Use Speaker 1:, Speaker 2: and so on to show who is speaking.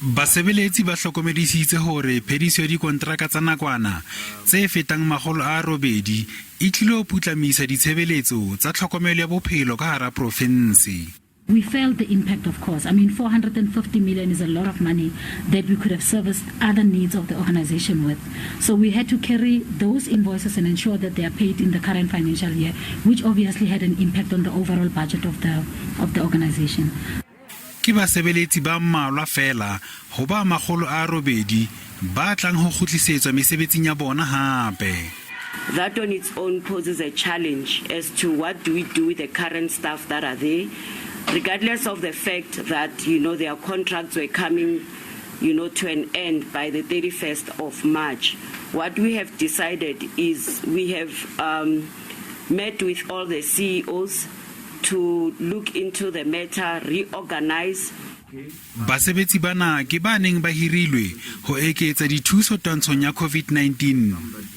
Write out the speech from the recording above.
Speaker 1: Basebeletsi ba hlokomedisitse hore phediso ya dikontraka tsa nakwana tse fetang 800 e tlile ho putlamisa ditshebeletso tsa tlhokomelo ya bophelo ka hara province.
Speaker 2: We felt the impact, of course. I mean, 450 million is a lot of money that we could have serviced other needs of the organization with. So we had to carry those invoices and ensure that they are paid in the current financial year, which obviously had an impact on the overall budget of the organization.
Speaker 1: Ke basebeletsi ba mmalwa fela ho ba 800 ba tlang ho kgutlisetswa mesebetsing ya bona hape.
Speaker 3: That on its own poses a challenge as to what do we do with the current staff that are there, regardless of the fact that, their contracts were coming, to an end by the 31st of March. What we have decided is we have met with all the CEOs to look into the matter, reorganize.
Speaker 1: Basebetsi bana ke ba neng ba hirilwe ho eketsa dithuso twantshong ya COVID-19.